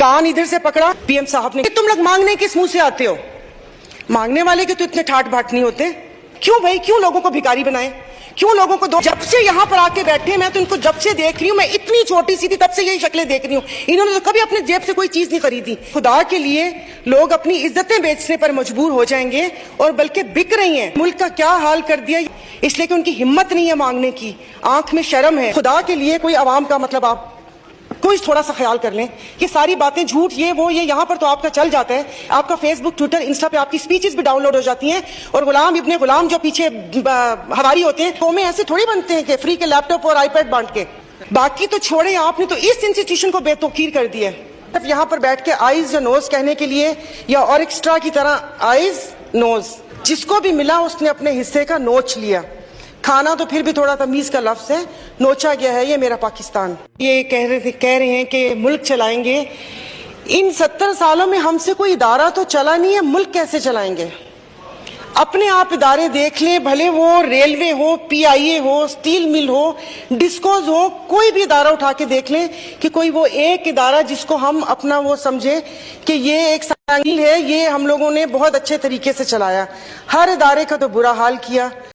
कान इधर से पकड़ा पीएम साहब ने, तुम लोग मांगने किस मुंह से आते हो? मांगने वाले के तो इतने ठाट बाट नहीं होते। क्यों भाई, क्यों लोगों को भिखारी बनाए, क्यों लोगों को दो? जब से यहाँ पर आके बैठे मैं तो इनको जब से देख रही हूँ, मैं इतनी छोटी सी थी तब से यही शक्लें देख रही हूँ। इन्होंने तो कभी अपने जेब से कोई चीज नहीं खरीदी। खुदा के लिए लोग अपनी इज्जतें बेचने पर मजबूर हो जाएंगे और बल्कि बिक रही हैं। मुल्क का क्या हाल कर दिया, इसलिए कि उनकी हिम्मत नहीं है मांगने की, आंख में शर्म है। खुदा के लिए कोई आवाम का मतलब आप कोई थोड़ा सा ख्याल कर लें कि सारी बातें झूठ ये वो ये यहाँ पर तो आपका चल जाता है। आपका फेसबुक, ट्विटर, इंस्टा पे आपकी स्पीचेस भी डाउनलोड हो जाती हैं और गुलाम इब्ने गुलाम जो पीछे हवारी होते हैं वो में ऐसे थोड़ी बनते हैं कि फ्री के लैपटॉप और आईपैड बांट के। बाकी तो छोड़े, आपने तो इस इंस्टीट्यूशन को बेतौकीर कर दिया है। अब यहाँ पर बैठ के आइज या नोज कहने के लिए या और एक्स्ट्रा की तरह आइज नोज, जिसको भी मिला उसने अपने हिस्से का नोच लिया। खाना तो फिर भी थोड़ा तमीज का लफ्ज है, नोचा गया है ये मेरा पाकिस्तान। ये कह रहे हैं कि मुल्क चलाएंगे। इन 70 सालों में हमसे कोई इदारा तो चला नहीं है, मुल्क कैसे चलाएंगे? अपने आप इदारे देख लें, भले वो रेलवे हो, पीआईए हो, स्टील मिल हो, डिस्कोज हो, कोई भी इदारा उठा के देख लें कि कोई वो एक इदारा जिसको हम अपना वो समझे कि ये एक सांगील है, ये हम लोगों ने बहुत अच्छे तरीके से चलाया। हर इदारे का तो बुरा हाल किया।